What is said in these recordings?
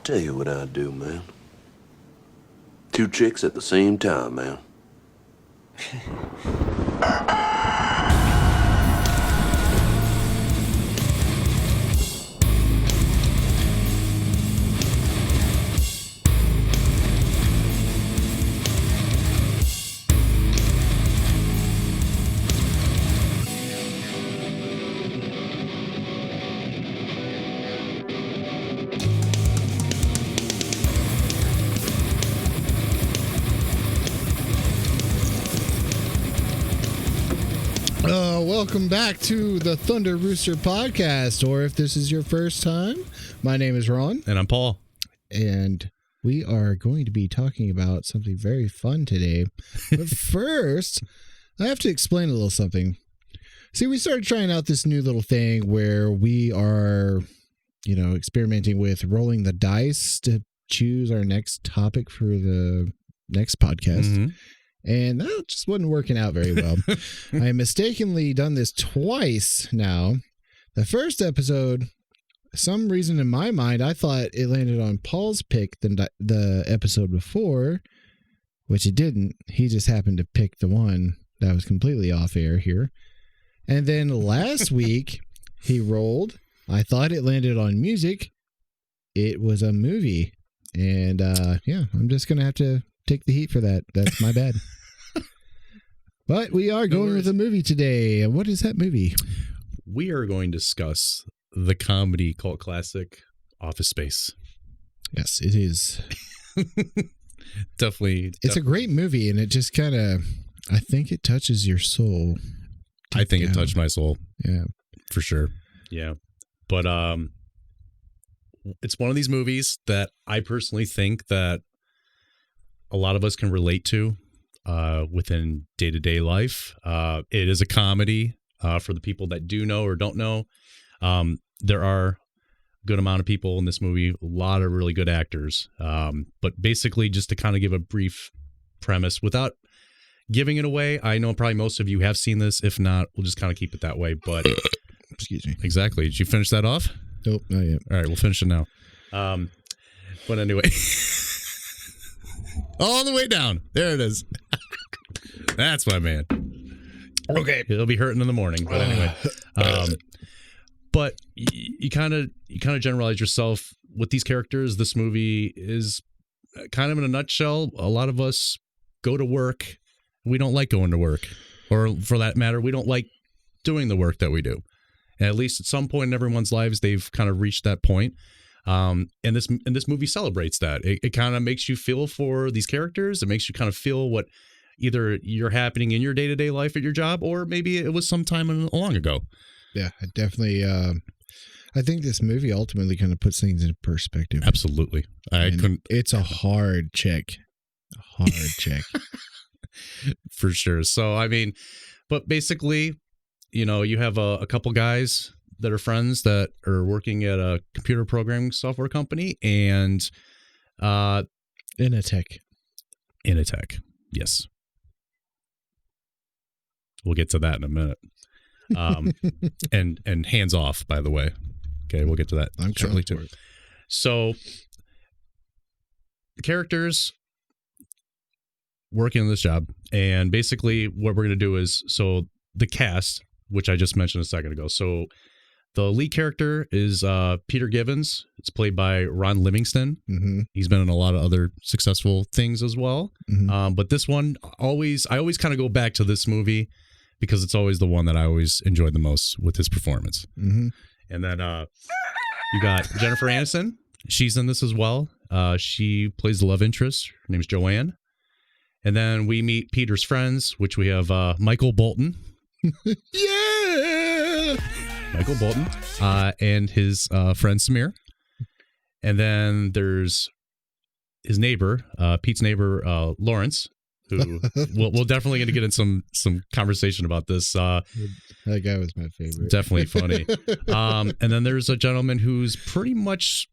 Tell you what I'd do, man. 2 chicks at the same time, man. Welcome back to the Thunder Rooster podcast, or if this is your first time, my name is Ron. And I'm Paul. And we are going to be talking about something very fun today. But first, I have to explain a little something. See, we started trying out this new little thing where we are, experimenting with rolling the dice to choose our next topic for the next podcast. Mm-hmm. And that just wasn't working out very well. I mistakenly done this twice now. The first episode, some reason in my mind, I thought it landed on Paul's pick the episode before, which it didn't. He just happened to pick the one that was completely off air here. And then last week, he rolled. I thought it landed on music. It was a movie. And I'm just going to have to take the heat for that. That's my bad. But we are going with a movie today. And what is that movie? We are going to discuss the comedy cult classic Office Space. Yes, it is. Definitely. It's a great movie, and it just kind of, I think it touches your soul. I think it touched my soul. Yeah. For sure. Yeah. But it's one of these movies that I personally think that a lot of us can relate to within day-to-day life. It is a comedy for the people that do know or don't know. There are a good amount of people in this movie, a lot of really good actors. But basically, just to kind of give a brief premise without giving it away, I know probably most of you have seen this. If not, we'll just kind of keep it that way. But excuse me. Exactly. Did you finish that off? Nope, not yet. All right, we'll finish it now. But anyway, all the way down. There it is. That's my man. Okay. He'll be hurting in the morning. But anyway, but you kind of generalize yourself with these characters. This movie is kind of in a nutshell. A lot of us go to work. We don't like going to work, or for that matter, we don't like doing the work that we do. And at least at some point in everyone's lives, they've kind of reached that point. And this movie celebrates that. It kind of makes you feel for these characters. It makes you kind of feel what either you're happening in your day-to-day life at your job, or maybe it was some time long ago. Yeah, it definitely. I think this movie ultimately kind of puts things in perspective. Absolutely. It's a hard check. A hard check. For sure. So, I mean, but basically, you have a couple guys that are friends that are working at a computer programming software company and in a tech, yes. We'll get to that in a minute. And hands off, by the way. Okay, we'll get to that shortly too. So the characters working on this job, and basically what we're going to do is, so the cast, which I just mentioned a second ago. So the lead character is Peter Givens. It's played by Ron Livingston. Mm-hmm. He's been in a lot of other successful things as well. Mm-hmm. But this one, I always kind of go back to this movie because it's always the one that I always enjoyed the most with his performance. Mm-hmm. And then you got Jennifer Aniston. She's in this as well. She plays the love interest. Her name's Joanne. And then we meet Peter's friends, which we have Michael Bolton. Yeah! Michael Bolton and his friend Samir. And then there's his neighbor, Pete's neighbor, Lawrence, who we're definitely going to get in some conversation about this. That guy was my favorite. Definitely funny. And then there's a gentleman who's pretty much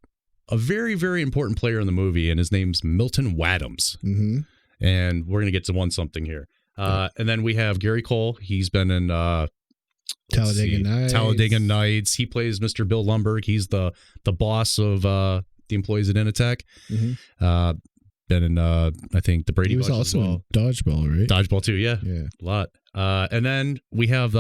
a very, very important player in the movie, and his name's Milton Waddams. Mm-hmm. And we're going to get to one something here. And then we have Gary Cole. He's been in Talladega Nights. Talladega Nights. He plays Mr. Bill Lumberg. He's the boss of the employees at In Attack. Mm-hmm. Been in I think the Brady He was Bunch also as well. in Dodgeball, right? Dodgeball too, yeah. Yeah. A lot. And then we have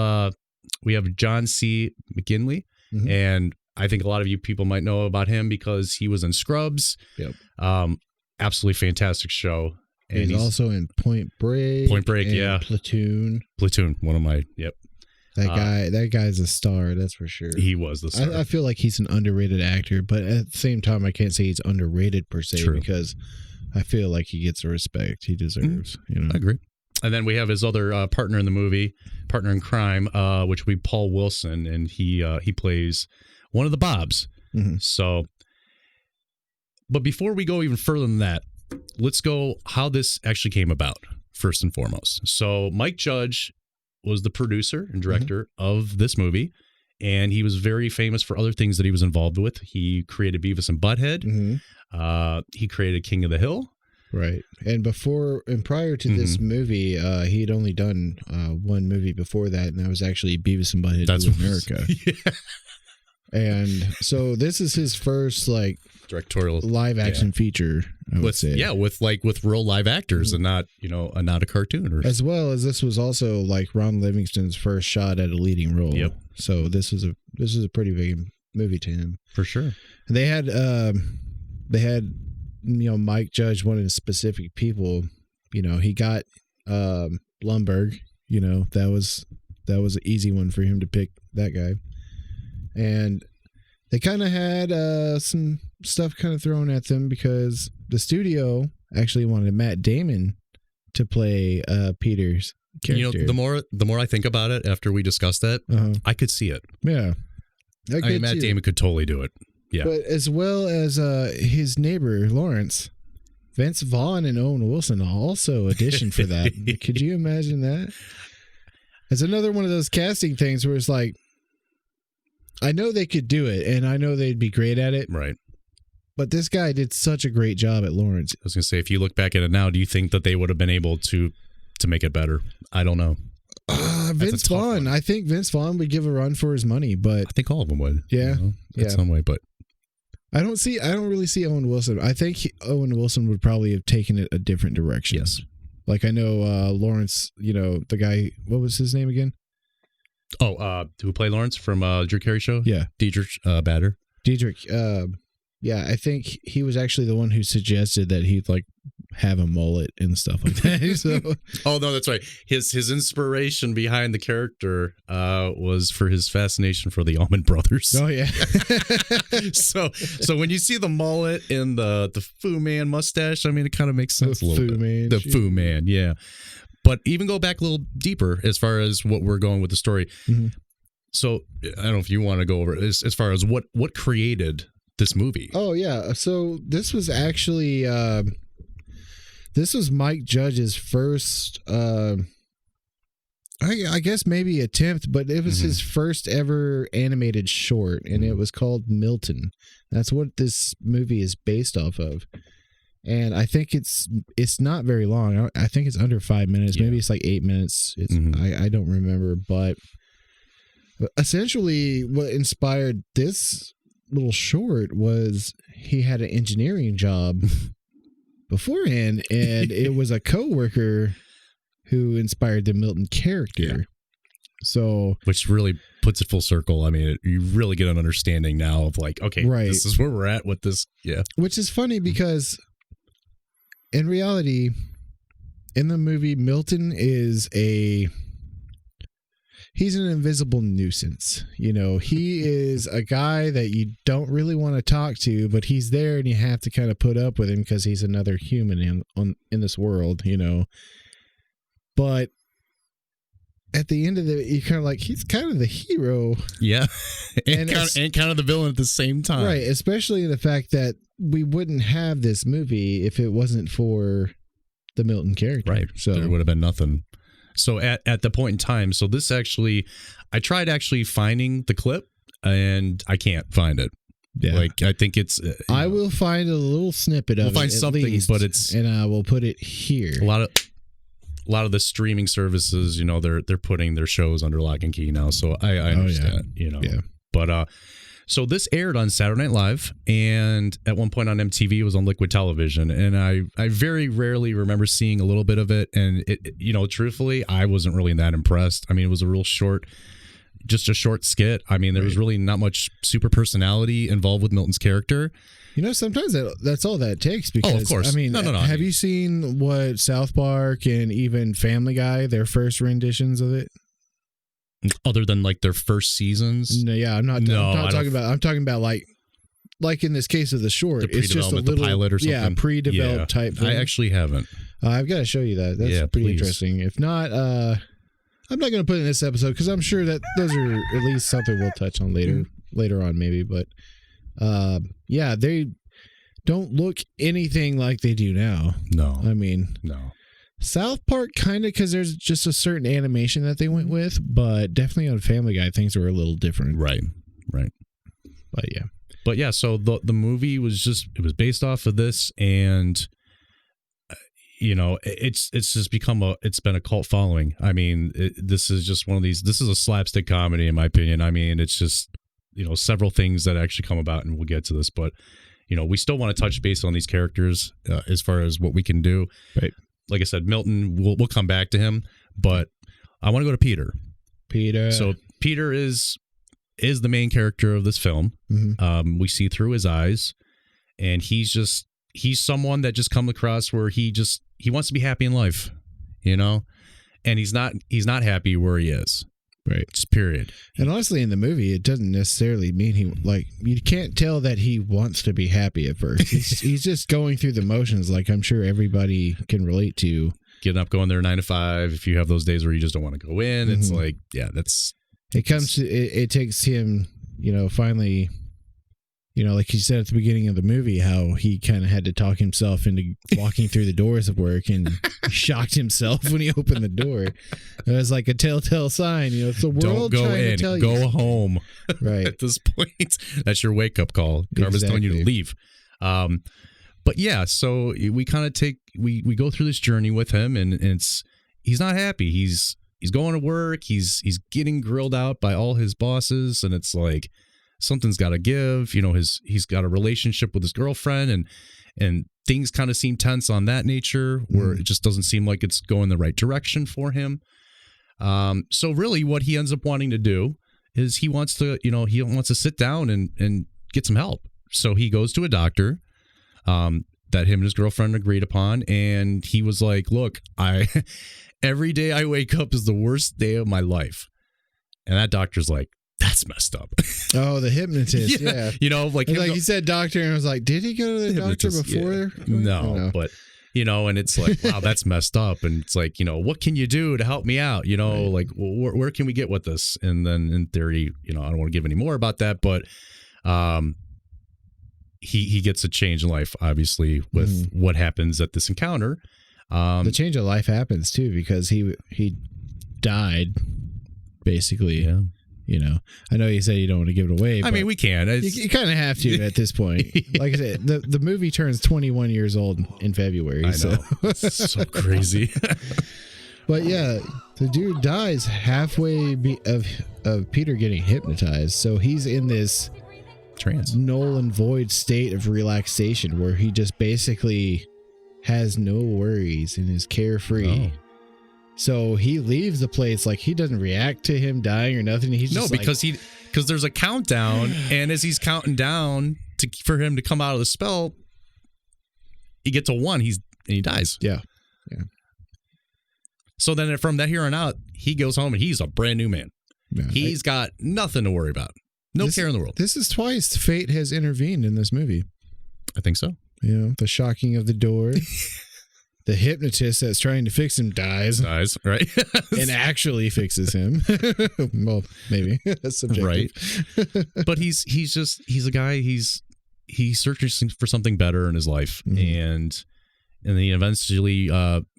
John C. McGinley, Mhm. and I think a lot of you people might know about him because he was in Scrubs. Yep. Absolutely fantastic show. And he's also in Point Break. Point Break, and yeah. Platoon. One of my, yep. That guy's a star, that's for sure. He was the star. I feel like he's an underrated actor, but at the same time, I can't say he's underrated per se. True. Because I feel like he gets the respect he deserves. You know, I agree. And then we have his other partner in the movie, partner in crime, which would be Paul Wilson, and he plays one of the Bobs. Mhm. So, but before we go even further than that, let's go how this actually came about first and foremost. So Mike Judge was the producer and director of this movie, and he was very famous for other things that he was involved with. He created Beavis and Butthead. Mhm. He created King of the Hill. Right. And prior to this movie, he had only done one movie before that, and that was actually Beavis and Butthead That's to America. Yeah. And so this is his first Directorial live action feature, I would say. Yeah, with real live actors and not a cartoon. Or As well as this was also like Ron Livingston's first shot at a leading role. Yep. So this is a pretty big movie to him. for sure. And they had Mike Judge wanted specific people. He got Lumberg. That was an easy one for him to pick, that guy. And they kind of had some stuff kind of thrown at them because the studio actually wanted Matt Damon to play Peter's character. The more I think about it after we discussed that, I could see it. Yeah. I mean, Matt Damon could totally do it. Yeah. But as well as his neighbor, Lawrence, Vince Vaughn and Owen Wilson also auditioned for that. Could you imagine that? It's another one of those casting things where it's like, I know they could do it, and I know they'd be great at it. Right. But this guy did such a great job at Lawrence. I was going to say, if you look back at it now, do you think that they would have been able to make it better? I don't know. Vince Vaughn. I think Vince Vaughn would give a run for his money, but I think all of them would. Yeah. In some way, but I don't really see Owen Wilson. I think Owen Wilson would probably have taken it a different direction. Yes. Like I know Lawrence, the guy, what was his name again? Oh, who played Lawrence from Drew Carey show? Yeah. Dietrich Bader. Dietrich. Yeah, I think he was actually the one who suggested that he'd have a mullet and stuff like that. So. Oh no, that's right. His inspiration behind the character was for his fascination for the Allman Brothers. Oh yeah. so when you see the mullet and the Fu Man mustache, I mean, it kind of makes sense a little bit. Man, the Fu Man, yeah. But even go back a little deeper as far as what we're going with the story. Mm-hmm. So I don't know if you want to go over it as far as what created this movie. Oh yeah. So this was actually this was Mike Judge's first I guess maybe attempt, but it was his first ever animated short, and it was called Milton. That's what this movie is based off of. And I think it's not very long. I think it's under 5 minutes. Yeah. Maybe it's like 8 minutes. I don't remember, but essentially what inspired this little short was he had an engineering job beforehand, and it was a coworker who inspired the Milton character. Yeah. So, which really puts it full circle. I mean, you really get an understanding now of okay, right. This is where we're at with this. Yeah. Which is funny because in reality, in the movie, Milton is he's an invisible nuisance. He is a guy that you don't really want to talk to, but he's there and you have to kind of put up with him because he's another human in this world, But at the end of it, you're kind of like, he's kind of the hero. Yeah. and kind of the villain at the same time. Right. Especially in the fact that we wouldn't have this movie if it wasn't for the Milton character. Right. So there would have been nothing. So at the point in time, so this actually, I tried actually finding the clip and I can't find it. Yeah. I think it's. I will find a little snippet of it. We'll find something, least, but it's. And I will put it here. A lot of the streaming services, they're putting their shows under lock and key now. So I understand, Yeah. But So this aired on Saturday Night Live, and at one point on MTV, it was on Liquid Television. And I very rarely remember seeing a little bit of it. And truthfully, I wasn't really that impressed. I mean, it was a real just a short skit. I mean, there was really not much super personality involved with Milton's character. Sometimes that's all that takes. Because, of course. I mean, No. Have you seen what South Park and even Family Guy, their first renditions of it? Other than like their first seasons? No, yeah, I'm not talking about. I'm talking about like in this case of the short, The it's just a little the pilot or something. Yeah, pre-developed type thing. I actually haven't. I've got to show you that. That's pretty interesting. If not, I'm not going to put it in this episode because I'm sure that those are at least something we'll touch on later on maybe. But they don't look anything like they do now. No, I mean, no. South Park kind of, because there's just a certain animation that they went with, but definitely on Family Guy things were a little different. Right. But yeah, so the movie was based off of this, and it's just it's been a cult following. I mean, this is just one of these. This is a slapstick comedy, in my opinion. I mean, it's just several things that actually come about, and we'll get to this, but we still want to touch base on these characters as far as what we can do. Right. Like I said, Milton, we'll come back to him, but I want to go to Peter. So Peter is the main character of this film. Mm-hmm. We see through his eyes, and he's someone that just come across where he wants to be happy in life, and he's not happy where he is. Right. Just period. And honestly, in the movie, it doesn't necessarily mean you can't tell that he wants to be happy at first. He's just going through the motions, like I'm sure everybody can relate to. Getting up, going there 9 to 5. If you have those days where you just don't want to go in, it's like, yeah, it takes him, finally, like he said at the beginning of the movie, how he kind of had to talk himself into walking through the doors of work, and shocked himself when he opened the door. It was like a telltale sign, it's the world don't go trying in, to tell go you. home. Right. At this point, that's your wake up call. Karma's telling you to leave. But yeah, so we kind of we go through this journey with him, and he's not happy. He's going to work. He's getting grilled out by all his bosses, and it's like something's got to give. He's got a relationship with his girlfriend, and things kind of seem tense on that nature, where it just doesn't seem like it's going the right direction for him. So really, what he ends up wanting to do is he wants to sit down and get some help. So he goes to a doctor that him and his girlfriend agreed upon, and he was like, "Look, every day I wake up is the worst day of my life," and that doctor's like, "That's messed up." Oh, the hypnotist. Yeah. He said doctor, and I was like, did he go to the doctor before? Yeah. No, but and it's like, wow, that's messed up. And it's like, what can you do to help me out? Right. Like, where can we get with this? And then in theory, I don't want to give any more about that, but he gets a change in life, obviously, with what happens at this encounter. The change of life happens too, because he died basically. Yeah. I know you said you don't want to give it away. I mean, we can. You kind of have to at this point. Like I said, the movie turns 21 years old in February. I know. It's so crazy. But yeah, the dude dies halfway of Peter getting hypnotized. So he's in this trance, null and void state of relaxation where he just basically has no worries and is carefree. Oh. So he leaves the place, like he doesn't react to him dying or nothing. He's just because there's a countdown, and as he's counting down for him to come out of the spell, he gets to 1, and he dies. Yeah. So then from that here on out, he goes home and he's a brand new man. Yeah, he's got nothing to worry about. No care in the world. This is twice fate has intervened in this movie. I think so. The shocking of the door. The hypnotist that's trying to fix him dies, right? And actually fixes him. Well, maybe that's subjective, right? But he's a guy. He's searching for something better in his life, and then he eventually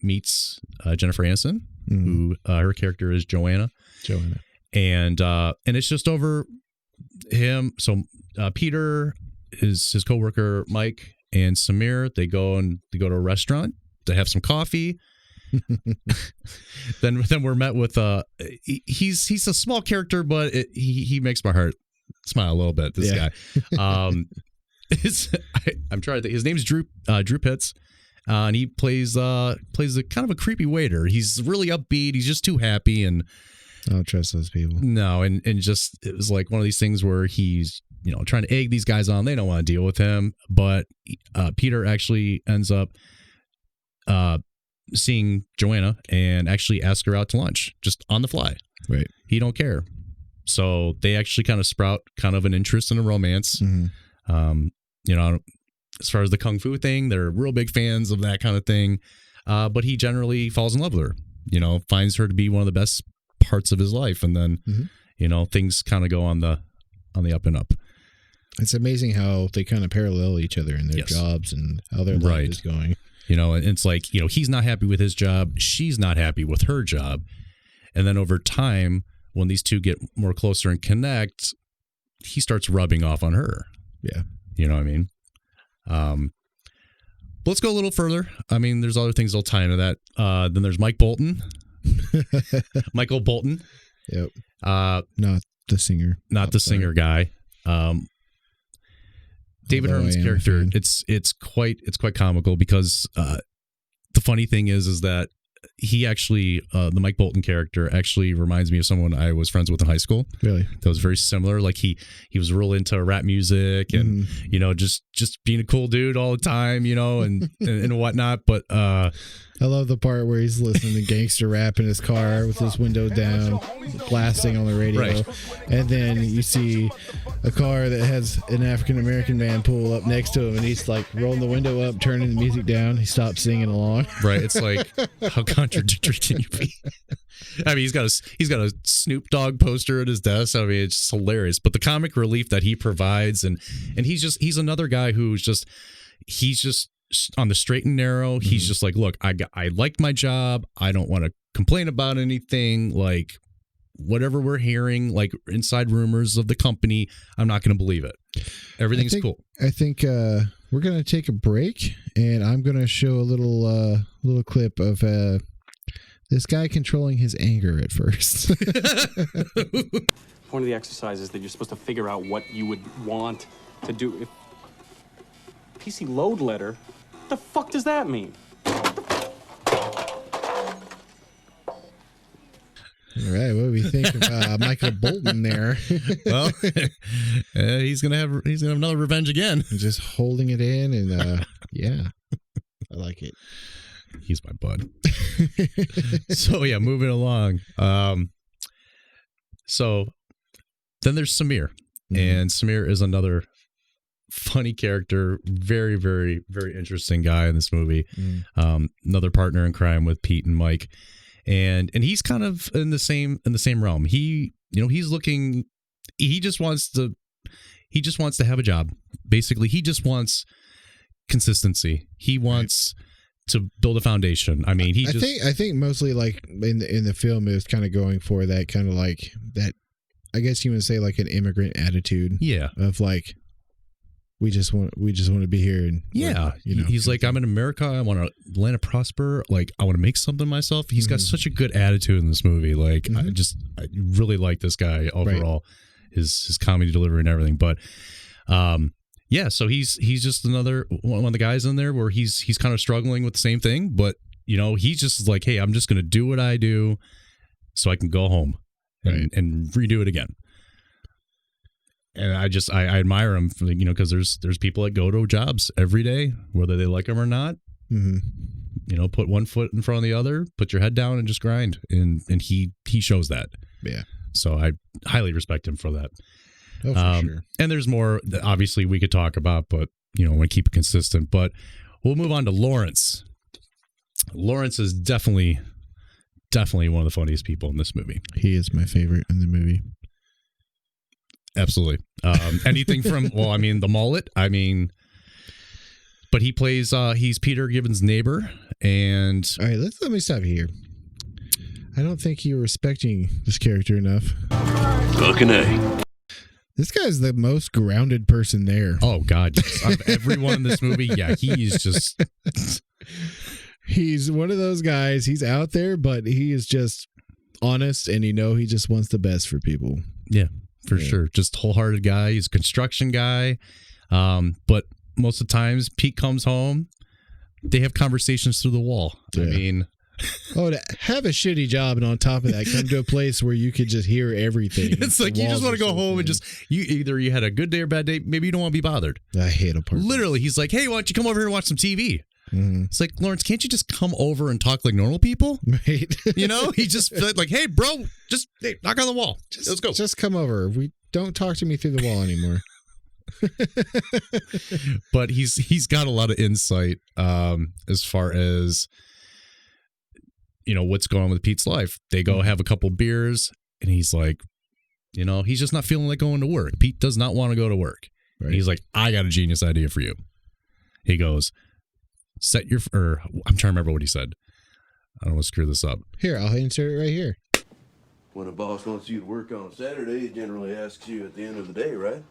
meets Jennifer Aniston, who her character is Joanna, and it's just over him. So Peter is his coworker Mike and Samir. They go to a restaurant to have some coffee. then we're met with he's a small character, but he makes my heart smile a little bit. This guy. I'm trying to think. His name's Drew Pitts, and he plays a kind of a creepy waiter. He's really upbeat. He's just too happy, and I don't trust those people. No, and just it was like one of these things where he's trying to egg these guys on. They don't want to deal with him, but Peter actually ends up seeing Joanna and actually ask her out to lunch just on the fly. Right. He don't care. So they actually kind of sprout kind of an interest in a romance. Mm-hmm. As far as the kung fu thing, they're real big fans of that kind of thing. But he generally falls in love with her, finds her to be one of the best parts of his life. And then, things kind of go on the up and up. It's amazing how they kind of parallel each other in their jobs and how their life is going. And it's like, he's not happy with his job. She's not happy with her job. And then over time, when these two get more closer and connect, he starts rubbing off on her. Yeah. You know what I mean? Let's go a little further. I mean, there's other things that'll tie into that. Then there's Michael Bolton. Yep. Not the singer. Not the singer guy. David Herman's character, it's quite comical because the funny thing is that he actually the Mike Bolton character actually reminds me of someone I was friends with in high school. Really? That was very similar. Like he was real into rap music and just being a cool dude all the time, and whatnot. But I love the part where he's listening to gangster rap in his car with his window down, blasting on the radio. Right. And then you see a car that has an African-American man pull up next to him, and he's like rolling the window up, turning the music down. He stops singing along. Right. It's like, how contradictory can you be? I mean, he's got a Snoop Dogg poster at his desk. I mean, it's just hilarious. But the comic relief that he provides, and he's another guy who's just on the straight and narrow. He's just like, look, I liked my job. I don't want to complain about anything. Like, whatever we're hearing, like inside rumors of the company, I'm not going to believe it. Everything's cool. I think we're going to take a break, and I'm going to show a little clip of this guy controlling his anger at first. One of the exercises that you're supposed to figure out what you would want to do. If PC load letter, what the fuck does that mean? All right, what do we think of Michael Bolton there? Well, he's gonna have another revenge again. Just holding it in, and yeah, I like it. He's my bud. So yeah, moving along. So then there's Samir, and Samir is another funny character, very, very, very interesting guy in this movie. Another partner in crime with Pete and Mike, and he's kind of in the same realm. He's looking. He just wants to have a job. Basically, he just wants consistency. He wants to build a foundation. I mean, I think mostly like in the film is kind of going for that kind of like that. I guess you would say like an immigrant attitude. Yeah. Of like, we just want to be here. And he's like, I'm in America. I want to land a prosper. Like, I want to make something myself. He's got such a good attitude in this movie. Like, I really like this guy overall, his comedy delivery and everything. But, yeah, so he's just another one of the guys in there where he's kind of struggling with the same thing, but he's just like, hey, I'm just going to do what I do so I can go home and redo it again. And I admire him, because there's people that go to jobs every day, whether they like them or not. Put one foot in front of the other, put your head down and just grind. And he shows that. Yeah. So I highly respect him for that. Oh, for sure. And there's more that obviously we could talk about, but I want to keep it consistent. But we'll move on to Lawrence. Lawrence is definitely one of the funniest people in this movie. He is my favorite in the movie. Absolutely. Anything from the mullet. But he plays. He's Peter Gibbons' neighbor. And all right, let me stop here. I don't think you're respecting this character enough. Fucking A. This guy's the most grounded person there. Oh, God. Yes. Of everyone in this movie, yeah, he's just... He's one of those guys. He's out there, but he is just honest, and he just wants the best for people. Yeah, for sure. Just wholehearted guy. He's a construction guy. But most of the times, Pete comes home, they have conversations through the wall. Yeah. I mean, oh, to have a shitty job and on top of that, come to a place where you could just hear everything. it's like you just want to go home and just you had a good day or bad day. Maybe you don't want to be bothered. I hate apartments. Literally, he's like, hey, why don't you come over here and watch some TV? Mm-hmm. It's like, Lawrence, can't you just come over and talk like normal people? Right. You know, he just like, hey, bro, just knock on the wall. Let's go. Just come over. We don't talk to me through the wall anymore. But he's got a lot of insight as far as, you know, what's going on with Pete's life. They go have a couple beers and he's like, you know, he's just not feeling like going to work. Pete does not want to go to work. Right. He's like, I got a genius idea for you. He goes, I'm trying to remember what he said. I don't want to screw this up. Here, I'll insert it right here. When a boss wants you to work on Saturday, he generally asks you at the end of the day, right?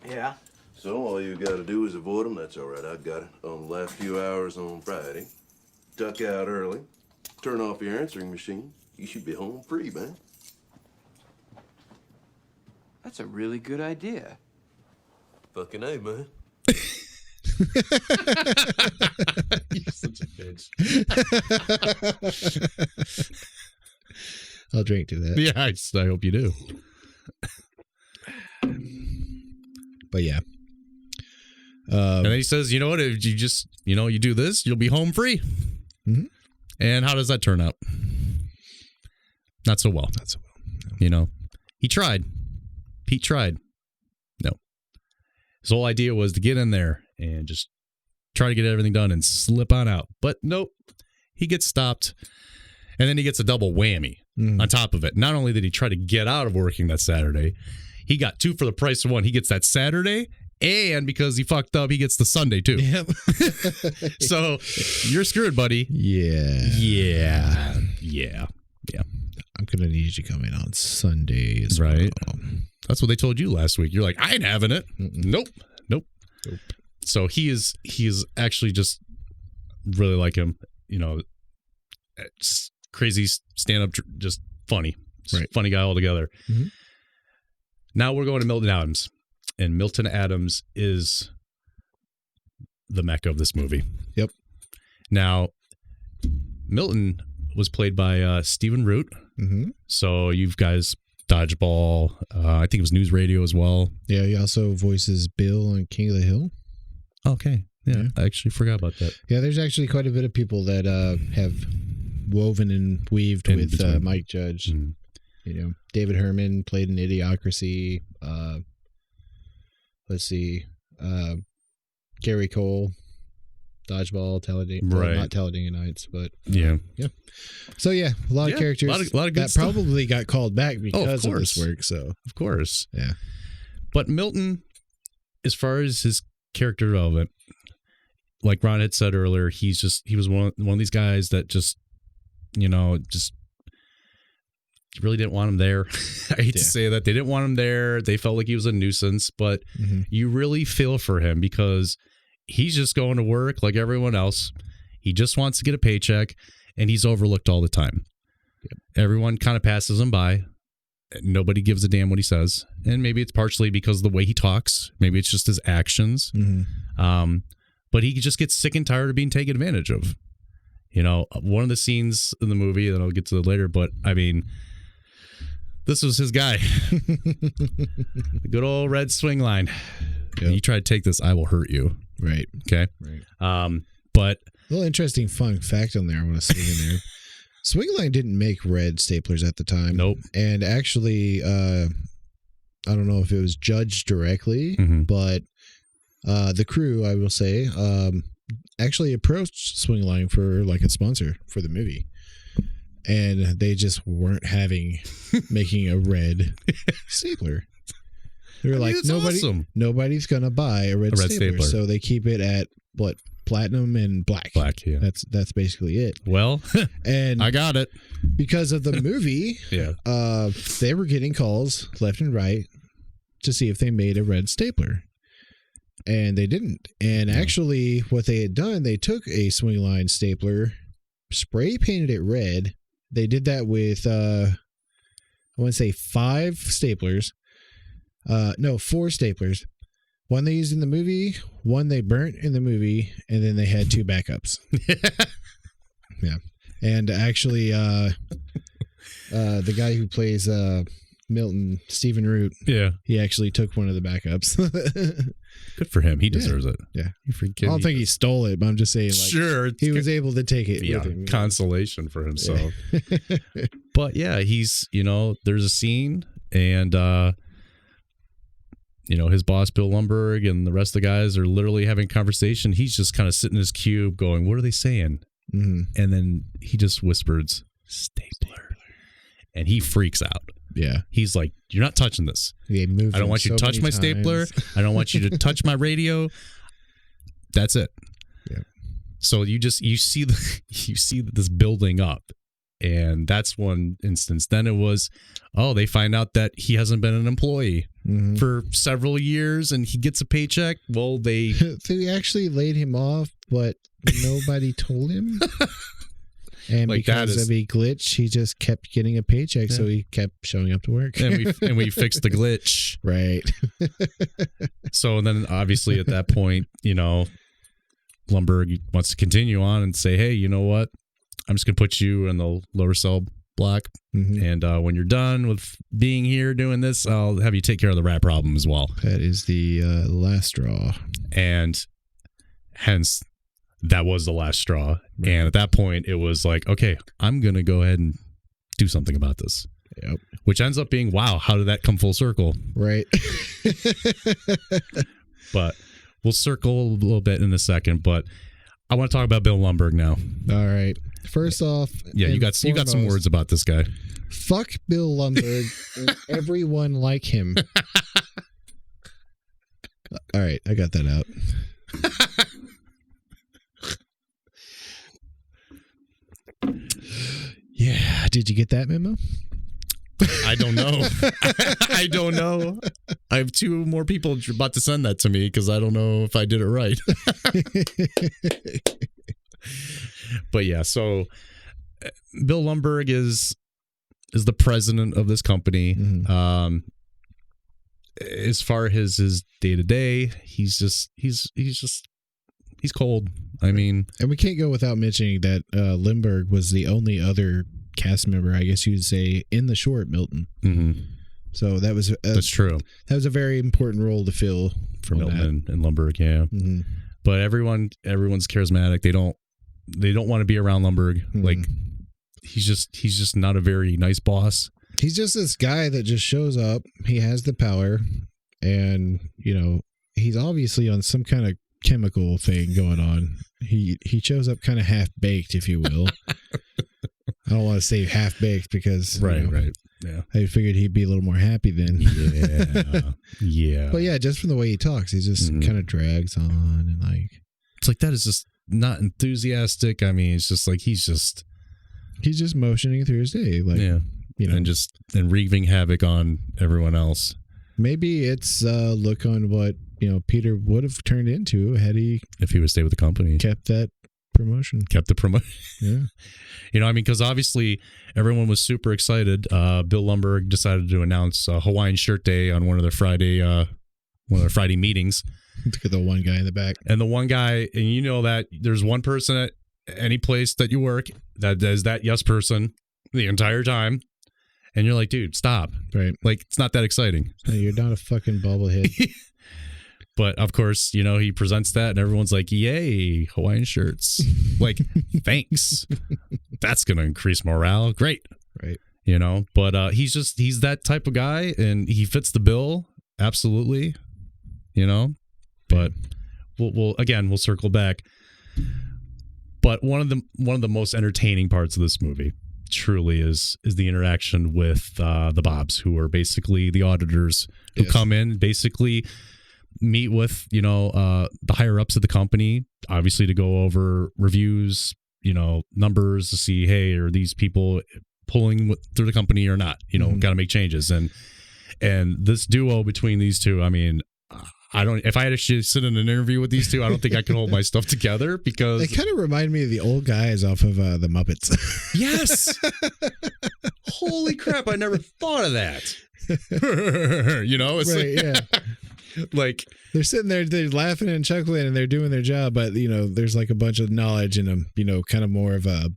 Yeah. So all you got to do is avoid them. That's all right. I got it. On the last few hours on Friday, duck out early, turn off your answering machine. You should be home free, man. That's a really good idea. Fucking A, man. You're such a bitch. I'll drink to that. Yeah, I hope you do. But yeah. And then he says, you know what, if you just, you do this, you'll be home free. Mm-hmm. And how does that turn out? Not so well. Not so well. No. He tried. Pete tried. No. His whole idea was to get in there and just try to get everything done and slip on out. But nope. He gets stopped. And then he gets a double whammy on top of it. Not only did he try to get out of working that Saturday, he got 2 for the price of 1. He gets that Saturday, and because he fucked up, he gets the Sunday too. Yep. So you're screwed, buddy. Yeah. I'm going to need you to come in on Sundays. Right. That's what they told you last week. You're like, I ain't having it. Nope. So he is actually just really like him. Just crazy stand-up, just funny. Just funny guy altogether. Mm-hmm. Now we're going to Milton Adams. And Milton Adams is the mecca of this movie. Yep. Now, Milton was played by Stephen Root. Mm-hmm. So you've guys, Dodgeball. I think it was News Radio as well. Yeah, he also voices Bill on King of the Hill. Okay. Yeah, I actually forgot about that. Yeah, there's actually quite a bit of people that have woven and weaved with Mike Judge. Mm-hmm. David Herman played in Idiocracy. Let's see. Gary Cole, Dodgeball, not Talladega Nights, but yeah. So yeah, a lot of characters. A lot of good that stuff. probably got called back because of this work. So of course, yeah. But Milton, as far as his character development, like Ron had said earlier, he was one of these guys that just really didn't want him there. I hate to say that. They didn't want him there. They felt like he was a nuisance, but you really feel for him because he's just going to work like everyone else. He just wants to get a paycheck, and he's overlooked all the time. Yep. Everyone kind of passes him by. Nobody gives a damn what he says. And maybe it's partially because of the way he talks. Maybe it's just his actions. Mm-hmm. But he just gets sick and tired of being taken advantage of. One of the scenes in the movie, and I'll get to it later, but I mean, this was his guy. The good old red swing line. Yep. You try to take this, I will hurt you. Right. Okay. Right. But a little interesting fun fact on there I want to swing in there. Swingline didn't make red staplers at the time. Nope. And actually, I don't know if it was judged directly, but the crew, I will say, actually approached Swingline for like a sponsor for the movie. And they just weren't making a red stapler. They were like, nobody's going to buy a red stapler. So they keep it at platinum and black. Black, yeah. That's basically it. Well, and I got it. Because of the movie, they were getting calls left and right to see if they made a red stapler. And they didn't. And actually, what they had done, they took a Swingline stapler, spray painted it red. They did that with, I want to say 5 staplers. No, 4 staplers. One they used in the movie, one they burnt in the movie, and then they had 2 backups. Yeah. And actually, the guy who plays Milton, Stephen Root, he actually took one of the backups. Good for him. He deserves it. Yeah. I don't think he stole it, but I'm just saying, like, sure, he was able to take it with him. Consolation for himself. But yeah, he's, there's a scene and, his boss, Bill Lumberg, and the rest of the guys are literally having a conversation. He's just kind of sitting in his cube going, what are they saying? Mm-hmm. And then he just whispers, stapler. And he freaks out. Yeah. He's like, you're not touching this. I don't want you to touch my stapler. I don't want you to touch my radio. That's it. Yeah. So you see this building up. And that's one instance. Then it was, they find out that he hasn't been an employee for several years and he gets a paycheck. Well, they actually laid him off, but nobody told him. And like because of a glitch, he just kept getting a paycheck, so he kept showing up to work. And we fixed the glitch. Right. So then obviously at that point, Lumberg wants to continue on and say, hey, you know what? I'm just going to put you in the lower cell block. Mm-hmm. And when you're done with being here doing this, I'll have you take care of the rat problem as well. That is the last straw. And hence, that was the last straw. Right. And at that point, it was like, okay, I'm going to go ahead and do something about this. Yep. Which ends up being, wow, how did that come full circle? Right. But we'll circle a little bit in a second. But I want to talk about Bill Lumberg now. All right. First off, you got some words about this guy. Fuck Bill Lumberg and everyone like him. All right, I got that out. Yeah, did you get that memo? I don't know. I don't know. I have 2 more people about to send that to me because I don't know if I did it right. But yeah, so Bill Lumberg is the president of this company. Mm-hmm. As far as his day to day, he's cold. I mean, and we can't go without mentioning that Lumberg was the only other cast member, I guess you'd say, in the short Milton. Mm-hmm. So that's true. That was a very important role to fill for Milton and Lumberg. Yeah, mm-hmm. But everyone's charismatic. They don't want to be around Lumberg. Mm-hmm. Like he's just not a very nice boss. He's just this guy that just shows up. He has the power, and he's obviously on some kind of chemical thing going on. He shows up kind of half baked, if you will. I don't want to say half baked because right. Yeah, I figured he'd be a little more happy then. Yeah. But yeah, just from the way he talks, he just kind of drags on and like it's like that is just not enthusiastic. I mean, it's just like he's just motioning through his day, like and wreaking havoc on everyone else. Maybe it's look on what Peter would have turned into if he would stay with the company, kept the promotion. Yeah. Because obviously everyone was super excited. Bill Lumberg decided to announce Hawaiian Shirt Day on one of their Friday meetings. Look at the one guy in the back. And the one guy, and that there's one person at any place that you work that is that yes person the entire time. And you're like, dude, stop. Right. Like, it's not that exciting. You're not a fucking bobblehead. But of course, he presents that and everyone's like, yay, Hawaiian shirts. Like, thanks. That's going to increase morale. Great. Right. But he's that type of guy and he fits the bill. Absolutely. But we'll circle back. But one of the most entertaining parts of this movie truly is the interaction with the Bobs, who are basically the auditors who come in, basically meet with the higher ups of the company, obviously to go over reviews, numbers to see, hey, are these people pulling through the company or not? Got to make changes. And this duo between these two, I mean, if I had to sit in an interview with these two, I don't think I could hold my stuff together because They kind of remind me of the old guys off of the Muppets. yes. Holy crap. I never thought of that. It's Right, yeah. like They're sitting there, they're laughing and chuckling and they're doing their job, but there's like a bunch of knowledge in them, kind of more of a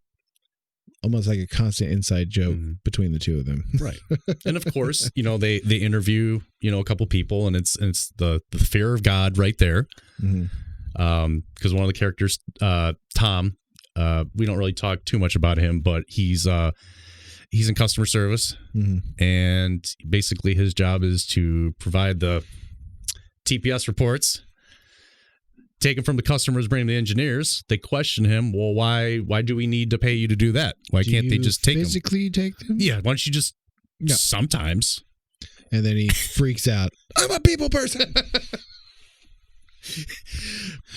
almost like a constant inside joke between the two of them. right. And of course, they interview, a couple people and it's the fear of God right there. Because one of the characters, Tom, we don't really talk too much about him, but he's in customer service and basically his job is to provide the TPS reports, take them from the customers, bring them to the engineers. They question him. Well, why do we need to pay you to do that? Why can't they just take them? Physically take them? Yeah. Why don't you just sometimes? And then he freaks out. I'm a people person.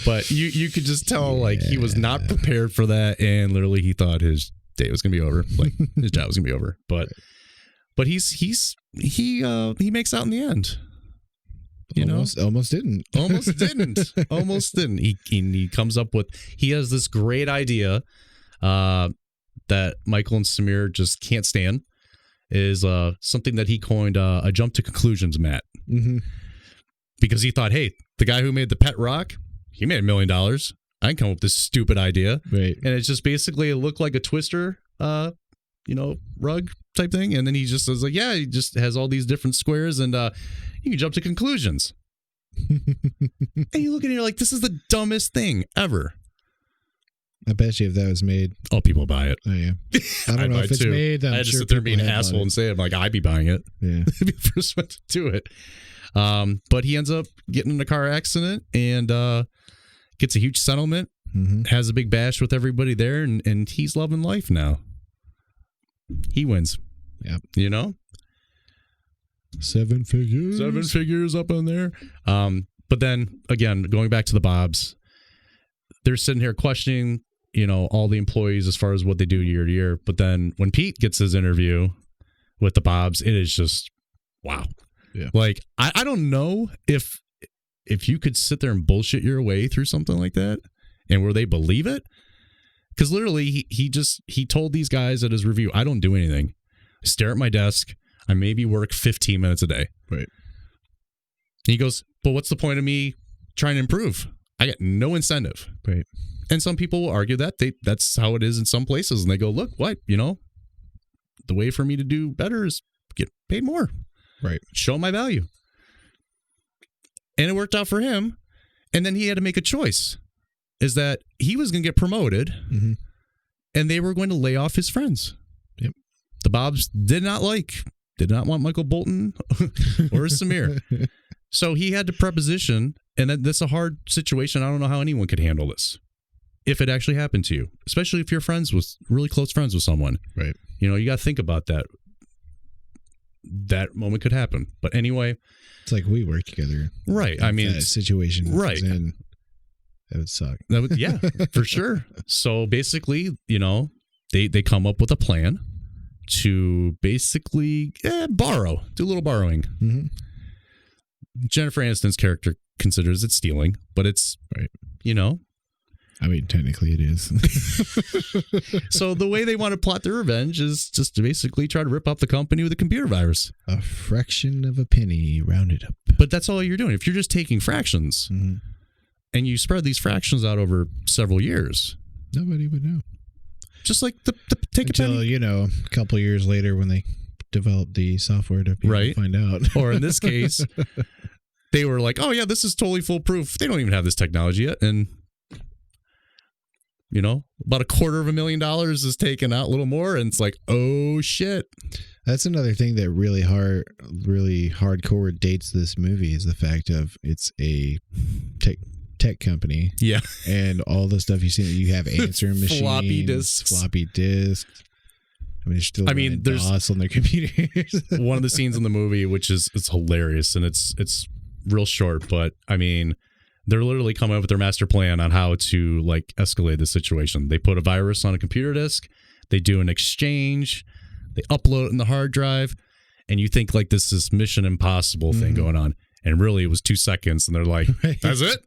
But you could just tell like he was not prepared for that, and literally he thought his day was gonna be over, like his job was gonna be over. But he makes out in the end. Almost didn't. Almost didn't. He comes up with, he has this great idea that Michael and Samir just can't stand, is something that he coined a jump to conclusions mat. Because he thought, hey, the guy who made the pet rock, he made $1 million. I can come up with this stupid idea. Right. And it's just basically, it looked like a Twister rug type thing. And then he just was like, yeah, he just has all these different squares and you can jump to conclusions. And you look at it, you're like, this is the dumbest thing ever. I bet you if that was made. Oh, people buy it. Oh, yeah. I don't know if it's made. I had to sit there and be an asshole and say, I'm like, I'd be buying it. Yeah. I'd be the first one to do it. But he ends up getting in a car accident and gets a huge settlement, has a big bash with everybody there, and he's loving life now. He wins. Yep. 7 figures. 7 figures up in there. But then, again, going back to the Bobs, they're sitting here questioning, all the employees as far as what they do year to year. But then when Pete gets his interview with the Bobs, it is just, wow. Yeah. Like, I don't know if you could sit there and bullshit your way through something like that and where they believe it. Because literally, he told these guys at his review, I don't do anything. I stare at my desk. I maybe work 15 minutes a day. Right. He goes, but what's the point of me trying to improve? I get no incentive. Right. And some people will argue that that's how it is in some places. And they go, look, what, the way for me to do better is get paid more. Right. Show my value. And it worked out for him. And then he had to make a choice, is that he was going to get promoted and they were going to lay off his friends. Yep. The Bobs did not want Michael Bolton or Samir. So he had to preposition, and that's a hard situation. I don't know how anyone could handle this if it actually happened to you, especially if you're really close friends with someone. Right. You got to think about that. That moment could happen. But anyway. It's like we work together. Right. I mean. That situation. Right. That would suck. Yeah, for sure. So basically, they come up with a plan to basically borrow, do a little borrowing. Jennifer Aniston's character considers it stealing, but it's, right. I mean, technically it is. So the way they want to plot their revenge is just to basically try to rip up the company with a computer virus. A fraction of a penny rounded up. But that's all you're doing. If you're just taking fractions and you spread these fractions out over several years, nobody would know. Just like take until, a penny. A couple of years later when they develop the software to be able to find out. Or in this case, they were like, oh yeah, this is totally foolproof. They don't even have this technology yet. And about $250,000 is taken out, a little more, and it's like, oh shit. That's another thing that really hardcore dates this movie is the fact of it's a tech company. Yeah. And all the stuff you see, you have answering machines, floppy disks. I mean, they're still there's DOS on their computers. One of the scenes in the movie, which it's hilarious, and it's real short, but I mean, they're literally coming up with their master plan on how to escalate the situation. They put a virus on a computer disk, they do an exchange, they upload it in the hard drive, and you think this is Mission Impossible thing going on. And really, it was 2 seconds. And they're like, that's it?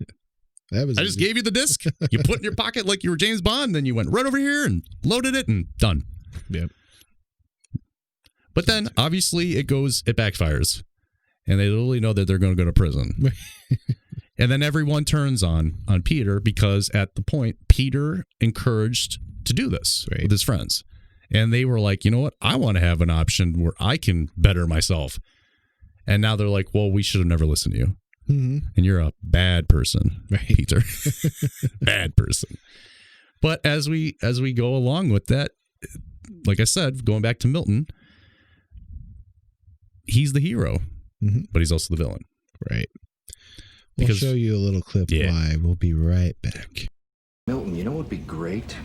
That was I just gave you the disc. You put it in your pocket like you were James Bond. Then you went right over here and loaded it and done. Yep. But then, obviously, it backfires. And they literally know that they're going to go to prison. And then everyone turns on Peter because at the point, Peter encouraged to do this with his friends. And they were like, you know what? I want to have an option where I can better myself. And now they're like, well, we should have never listened to you. Mm-hmm. And you're a bad person, Peter. Bad person. But as we go along with that, like I said, going back to Milton, he's the hero, but he's also the villain. Right. We'll show you a little clip why. We'll be right back. Milton, you know what would be great?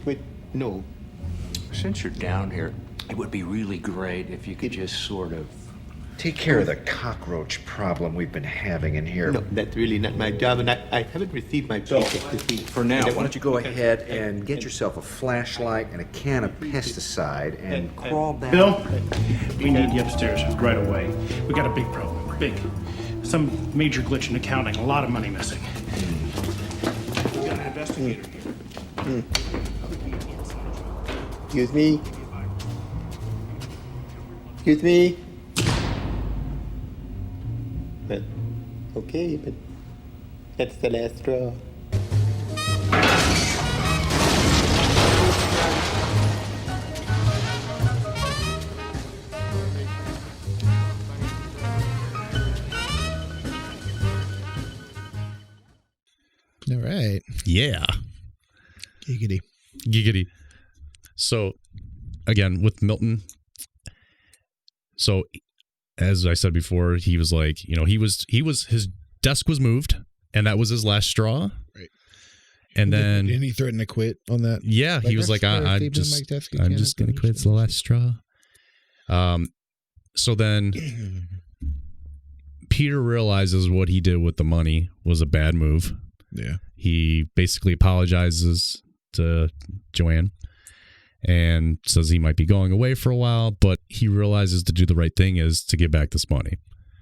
Wait, no. Since you're down here, it would be really great if you could just sort of take care of the cockroach problem we've been having in here. No, that's really not my job, and I haven't received my paycheck this week. For now, why don't you go ahead and get yourself a flashlight and a can of pesticide and crawl down. Bill, we need you upstairs right away. We got a big problem. Big. Some major glitch in accounting. A lot of money missing. We got an investigator here. Excuse me? Excuse me? But, okay, but that's the last straw. All right. Yeah. Giggity. So, again, with Milton, so as I said before, he was like, his desk was moved, and that was his last straw. Right. And then didn't he threaten to quit on that? Yeah, he was like, I'm just going to quit. It's the last straw. So then Peter realizes what he did with the money was a bad move. Yeah. He basically apologizes to Joanne and says he might be going away for a while, but he realizes to do the right thing is to give back this money.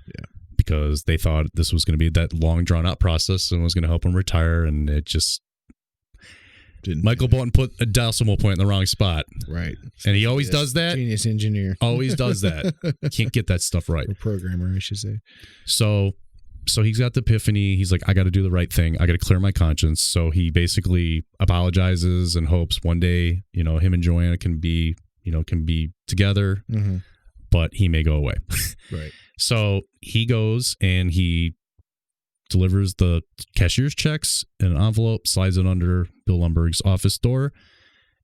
Yeah. Because they thought this was going to be that long drawn out process and was going to help him retire, and it just didn't. Michael Bolton put a decimal point in the wrong spot. Right. And he always does that. Genius engineer. Always does that. Can't get that stuff right. Or programmer, I should say. So he's got the epiphany. He's like, I got to do the right thing. I got to clear my conscience. So he basically apologizes and hopes one day, him and Joanna can be together, but he may go away. Right. So he goes and he delivers the cashier's checks in an envelope, slides it under Bill Lumberg's office door,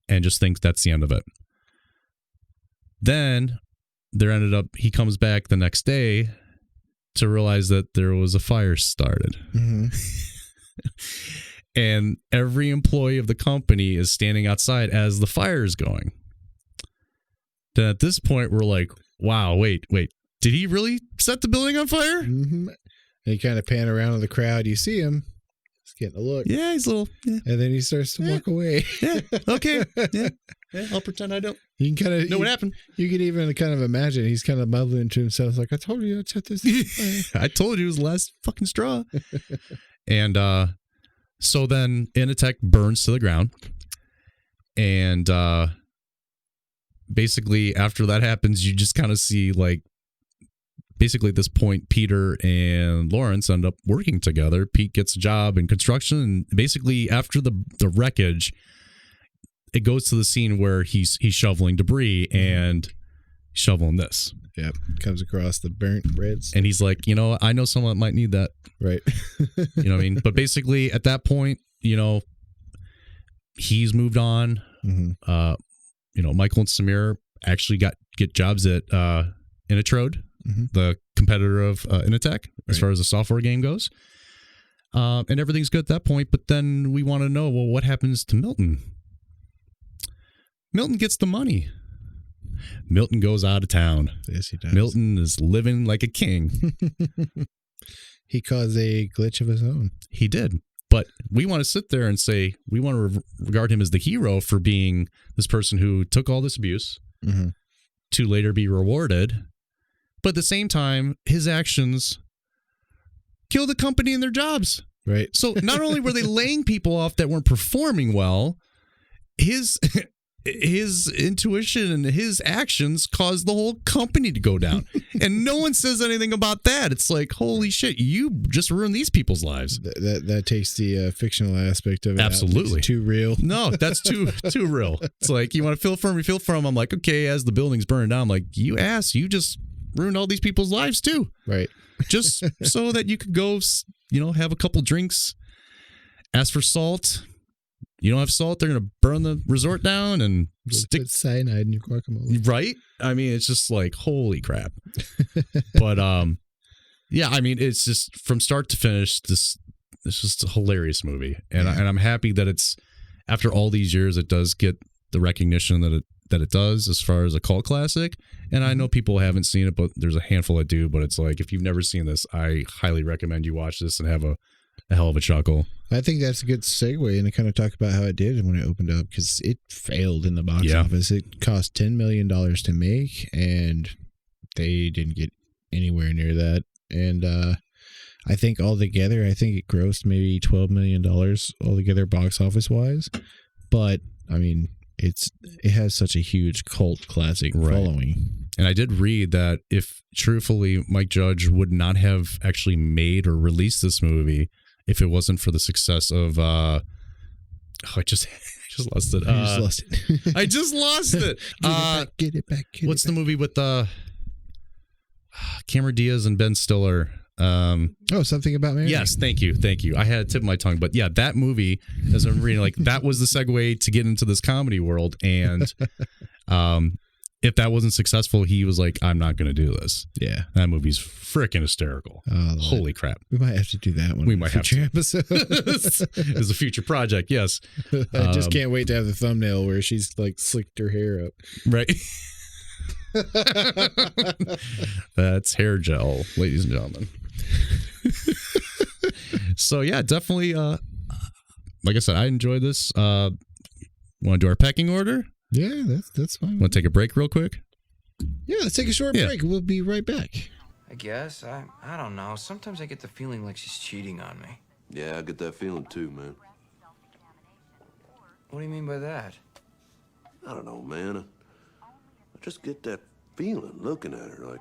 and just thinks that's the end of it. Then he comes back the next day to realize that there was a fire started. And every employee of the company is standing outside as the fire is going. Then at this point, we're like, wow, wait. Did he really set the building on fire? And you kind of pan around in the crowd. You see him. He's getting a look. Yeah, he's a little. Yeah. And then he starts to walk away. Yeah. Okay. Yeah. I'll pretend I don't. You can kind of know what happened. You can even kind of imagine he's kind of mumbling to himself, like, I told you I'd set this. I told you it was the last fucking straw. And so then Initech burns to the ground. And basically after that happens, you just kind of see like, basically at this point, Peter and Lawrence end up working together. Pete gets a job in construction, and basically after the wreckage, it goes to the scene where he's shoveling debris and shoveling this. Yep. Comes across the burnt reds. And he's like, I know someone that might need that. Right. You know what I mean? But basically at that point, he's moved on. Michael and Samir actually get jobs at Innitrode, the competitor of Initech, as far as the software game goes. And everything's good at that point. But then we want to know, well, what happens to Milton? Milton gets the money. Milton goes out of town. Yes, he does. Milton is living like a king. He caused a glitch of his own. He did. But we want to sit there and say, we want to regard him as the hero for being this person who took all this abuse to later be rewarded. But at the same time, his actions kill the company and their jobs. Right. So not only were they laying people off that weren't performing well, his intuition and his actions caused the whole company to go down. And no one says anything about that. It's like, holy shit, you just ruined these people's lives. That takes the fictional aspect of it. Absolutely. Too real. No, that's too real. It's like, you want to feel from, you feel from. I'm like, okay, as the building's burning down, I'm like, you just ruined all these people's lives too. Right. Just so that you could go, have a couple drinks, ask for salt. You don't have salt, they're going to burn the resort down and Put cyanide in your guacamole. Right? I mean, it's just like, holy crap. But, yeah, I mean, it's just from start to finish, it's just a hilarious movie. And, and I'm happy that it's, after all these years, it does get the recognition that it does as far as a cult classic. And I know people haven't seen it, but there's a handful that do. But it's like, if you've never seen this, I highly recommend you watch this and have a hell of a chuckle. I think that's a good segue and to kind of talk about how it did when it opened up, because it failed in the box office. It cost $10 million to make, and they didn't get anywhere near that. And I think altogether, it grossed maybe $12 million altogether box office wise. But I mean, it has such a huge cult classic following. And I did read that if truthfully Mike Judge would not have actually made or released this movie if it wasn't for the success of I just lost it. I just lost it. Get it back. What's the movie with Cameron Diaz and Ben Stiller? Something about Mary. Yes, thank you. I had a tip of my tongue, but yeah, that movie, as I'm reading, like that was the segue to get into this comedy world. And if that wasn't successful, he was like, I'm not going to do this. Yeah. That movie's freaking hysterical. Holy crap. We might have to do that one. We might have to. Episode. It's a future project, yes. I just can't wait to have the thumbnail where she's like slicked her hair up. Right. That's hair gel, ladies and gentlemen. So yeah, definitely like I said, I enjoyed this. Want to do our pecking order? Yeah, that's fine. Want to take a break real quick? Yeah, let's take a short break. We'll be right back. I guess. I don't know. Sometimes I get the feeling like she's cheating on me. Yeah, I get that feeling too, man. What do you mean by that? I don't know, man. I just get that feeling looking at her, like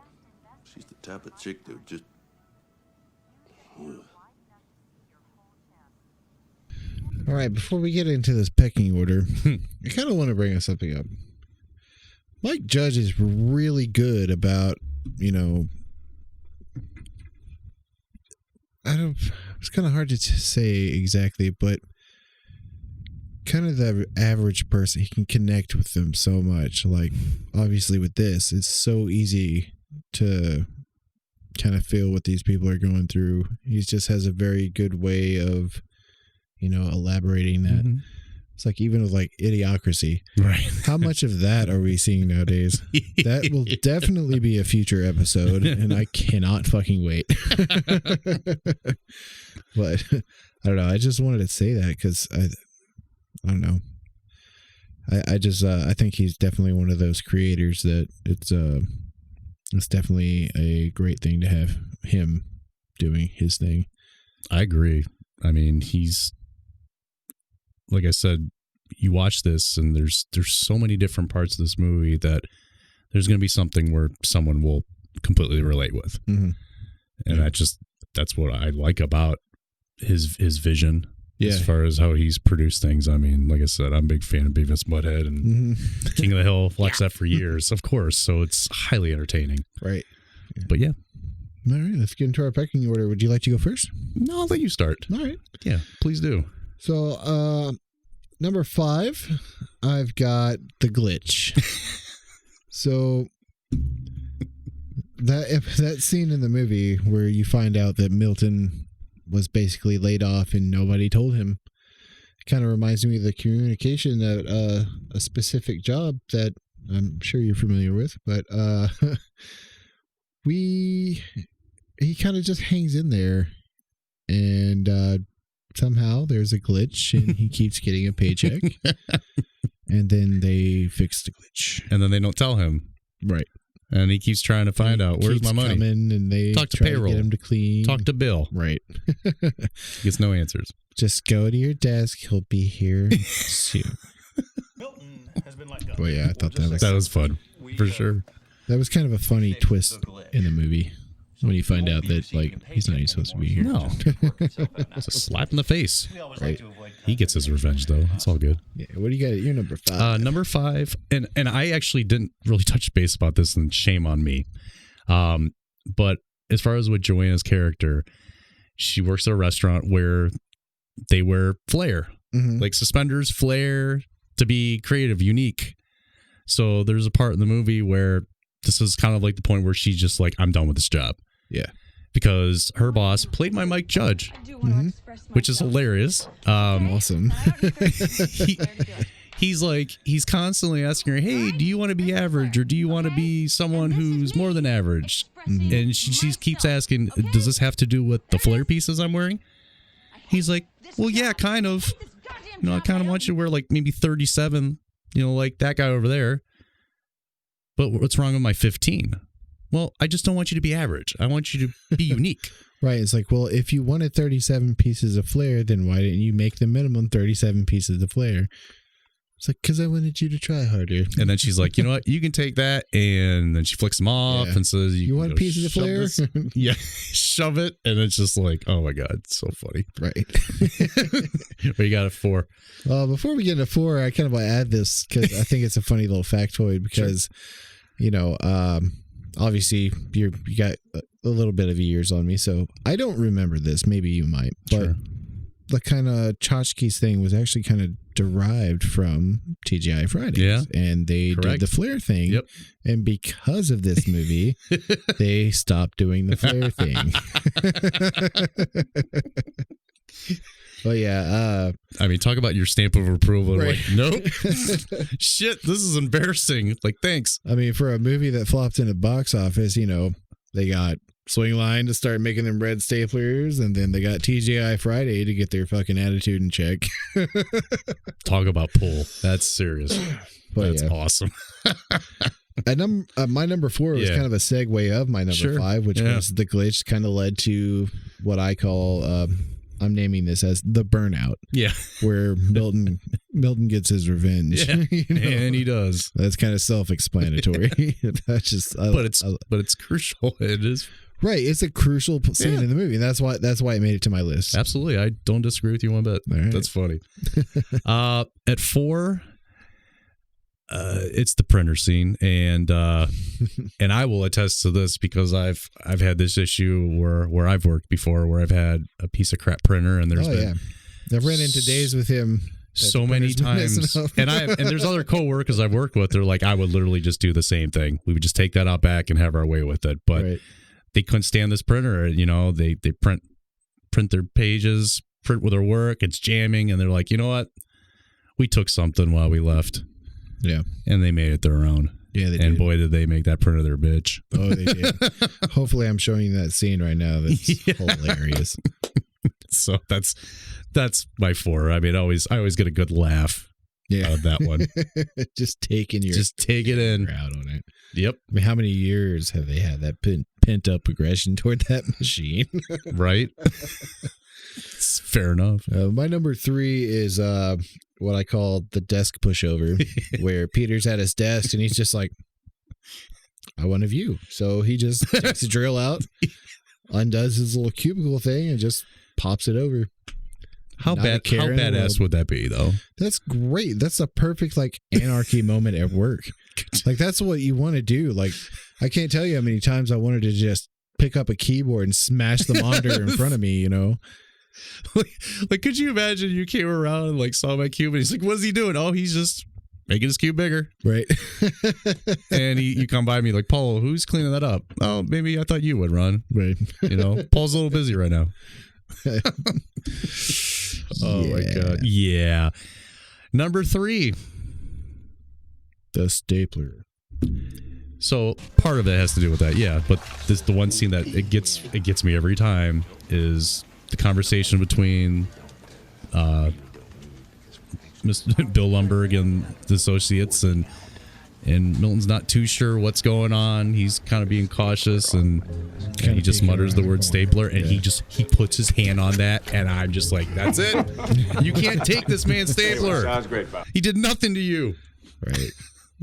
she's the type of chick that would just... Ugh. All right, before we get into this pecking order, I kind of want to bring something up. Mike Judge is really good about, it's kind of hard to say exactly, but kind of the average person, he can connect with them so much. Like, obviously with this, it's so easy to kind of feel what these people are going through. He just has a very good way of, elaborating that. Mm-hmm. It's like, even with like Idiocracy, right? How much of that are we seeing nowadays? That will definitely be a future episode, and I cannot fucking wait. But I don't know. I just wanted to say that because I don't know. I think he's definitely one of those creators that it's definitely a great thing to have him doing his thing. I agree. I mean, he's, like I said, you watch this and there's so many different parts of this movie that there's going to be something where someone will completely relate with. Mm-hmm. And that's what I like about his vision. Yeah. As far as how he's produced things. I mean, like I said, I'm a big fan of Beavis and Butthead and King of the Hill. Watched that for years, of course. So it's highly entertaining. Right. Yeah. But yeah. All right, let's get into our pecking order. Would you like to go first? No, I'll let you start. All right. Yeah, please do. So, number 5, I've got The Glitch. So, that scene in the movie where you find out that Milton was basically laid off and nobody told him kind of reminds me of the communication at a specific job that I'm sure you're familiar with, but he kind of just hangs in there, and somehow there's a glitch and he keeps getting a paycheck, and then they fix the glitch, and then they don't tell him. Right. And he keeps trying to find out where's my money. And they talk to try payroll. to get him to clean. Talk to Bill. Right. Gets no answers. Just go to your desk. He'll be here soon. Milton has been let go. Well, yeah, I thought That was fun for sure. that was kind of a funny twist in the movie when you find out that like he's not even supposed to be here. No, it's a slap in the face. Right. He gets his revenge though. It's all good. Yeah. What do you got? You're number 5. Number 5, and I actually didn't really touch base about this, and shame on me. But as far as with Joanna's character, she works at a restaurant where they wear flair, like suspenders, flair, to be creative, unique. So there's a part in the movie where this is kind of like the point where she's just like, I'm done with this job. Yeah. Because her boss played by Mike Judge, which is hilarious. Awesome. He's constantly asking her, hey, do you want to be average or do you want to be someone who's more than average? And she keeps asking, does this have to do with the flare pieces I'm wearing? He's like, well, yeah, kind of. You know, I kind of want you to wear like maybe 37, like that guy over there. But what's wrong with my 15? Well, I just don't want you to be average. I want you to be unique. Right. It's like, well, if you wanted 37 pieces of flair, then why didn't you make the minimum 37 pieces of flair? It's like, because I wanted you to try harder. And then she's like, you know what? You can take that. And then she flicks them off and says, you want pieces of flair? Yeah. Shove it. And it's just like, oh my God. It's so funny. Right. But you got a 4. Before we get into 4, I kind of want to add this because I think it's a funny little factoid because, obviously you got a little bit of years on me, so I don't remember this. Maybe you might, but the kind of tchotchkes thing was actually kind of derived from TGI Fridays. Yeah. And they did the flare thing. Yep. And because of this movie, they stopped doing the flare thing. Well, yeah. I mean, talk about your stamp of approval. Right. Like, nope. Shit, this is embarrassing. Like, thanks. I mean, for a movie that flopped in the box office, they got Swing Line to start making them red staplers, and then they got TGI Friday to get their fucking attitude in check. Talk about pull. That's serious. But that's awesome. And my number 4 was kind of a segue of my number 5, which was the glitch kind of led to what I call I'm naming this as the burnout. Yeah. Where Milton gets his revenge. Yeah. And he does. That's kind of self-explanatory. That's just but it's crucial. It is. Right. It's a crucial scene in the movie. And that's why it made it to my list. Absolutely. I don't disagree with you one bit. Right. That's funny. At 4, it's the printer scene, and I will attest to this because I've had this issue where I've worked before where I've had a piece of crap printer, and there's been I've ran into days with him so many times, and there's other coworkers I've worked with. They're like, I would literally just do the same thing. We would just take that out back and have our way with it, but they couldn't stand this printer. They print their pages, print with their work. It's jamming, and they're like, you know what? We took something while we left. Yeah. And they made it their own. Yeah, they did. And boy, did they make that printer their bitch. Oh, they did. Hopefully I'm showing you that scene right now. That's hilarious. So that's my 4. I mean, I always get a good laugh out of that one. Just take it in. Out on it. Yep. I mean, how many years have they had that pent up aggression toward that machine? Right. It's fair enough. My number 3 is what I call the desk pushover, where Peter's at his desk and he's just like, I want a view. So he just takes the drill out, undoes his little cubicle thing, and just pops it over. How badass would that be, though? That's great. That's a perfect anarchy moment at work. That's what you want to do. I can't tell you how many times I wanted to just pick up a keyboard and smash the monitor in front of me, Could you imagine you came around and saw my cube and he's like, what's he doing? Oh, he's just making his cube bigger. Right. And you come by me like, Paul, who's cleaning that up? Oh, maybe I thought you would, Ron. Right. Paul's a little busy right now. Oh my God. Yeah. Number 3. The stapler. So part of it has to do with that. Yeah. But the one scene that it gets me every time is the conversation between Mr. Bill Lumberg and the associates, and and Milton's not too sure what's going on. He's kind of being cautious, and he just mutters the word stapler, and he puts his hand on that, and I'm just like, that's it. You can't take this man's stapler. Sounds great, Bob. He did nothing to you. Right.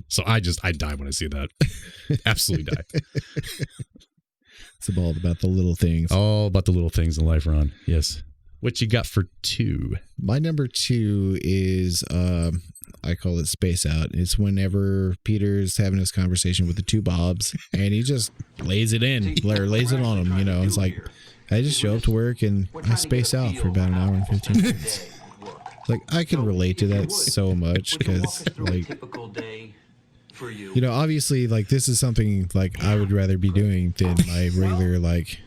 So I die when I see that. Absolutely die. It's all about the little things. All about the little things in life, Ron. Yes. What you got for 2? My number 2 is I call it Space Out. It's whenever Peter's having this conversation with the two Bobs, and he just lays it in, or lays it on him. You know, it's like, I just show up to work and I space out for about an hour and 15 minutes. Like, I can relate to that so much because, like, you know, obviously, like, this is something like I would rather be doing than my regular, like,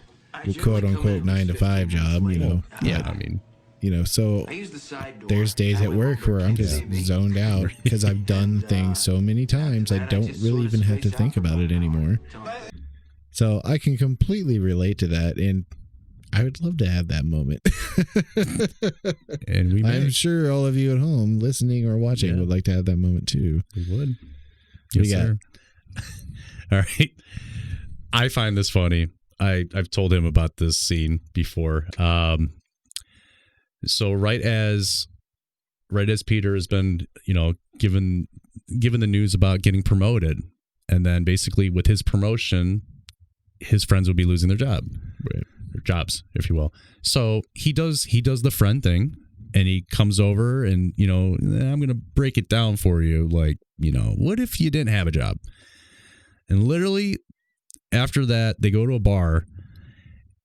quote unquote 9 to 5 job. You know, Yeah, I mean, you know, so there's days at work where I'm just zoned out because I've done things so many times I don't really even have to think about it anymore. So I can completely relate to that, and I would love to have that moment. and I'm sure all of you at home listening or watching would like to have that moment too. We would. Yes, sir. All right. I find this funny. I've told him about this scene before. So right as Peter has been, you know, given the news about getting promoted, and then basically with his promotion, his friends would be losing their job, right? Their jobs, if you will. So he does the friend thing, and he comes over and, you know, I'm going to break it down for you. Like, you know, what if you didn't have a job? And literally after that, they go to a bar,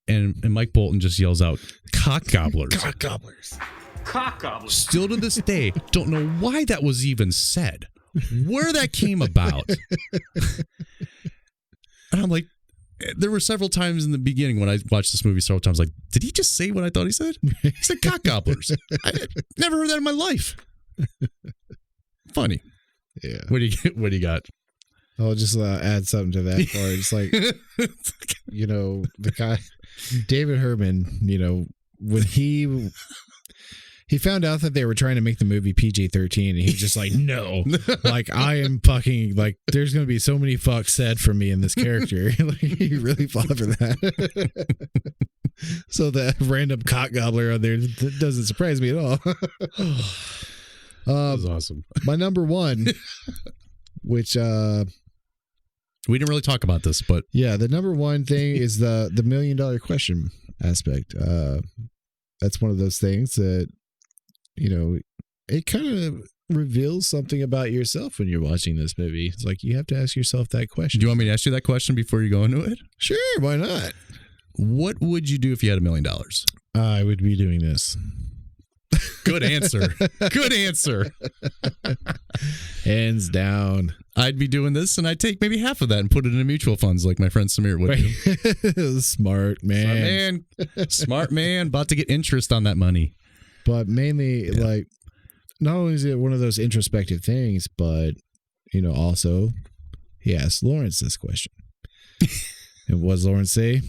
and Mike Bolton just yells out, "Cock gobblers." Cock gobblers. Cock gobblers. Still to this day, don't know why that was even said, where that came about. And I'm like, there were several times in the beginning when I watched this movie several times, like, did he just say what I thought he said? He said cock gobblers. I never heard that in my life. Funny. Yeah. What do you got? I'll just add something to that part. It's like, you know, the guy, David Herman, you know, when he found out that they were trying to make the movie PG-13, and he was just like, no, like, I am fucking, like, there's going to be so many fucks said for me in this character. Like, he really fought for that. So that random cock gobbler on there doesn't surprise me at all. That was awesome. My number 1, which, we didn't really talk about this, but yeah, the number 1 thing is the $1 million question aspect. That's one of those things that, you know, it kind of reveals something about yourself when you're watching this movie. It's like, you have to ask yourself that question. do you want me to ask you that question before you go into it? Sure, why not? What would you do if you had $1 million? I would be doing this. Good answer. Good answer. Hands down. I'd be doing this, and I'd take maybe half of that and put it into mutual funds like my friend Samir would do. Smart man. Smart man. About to get interest on that money. But mainly, like, not only is it one of those introspective things, but, you know, also, he asked Lawrence this question. And what does Lawrence say?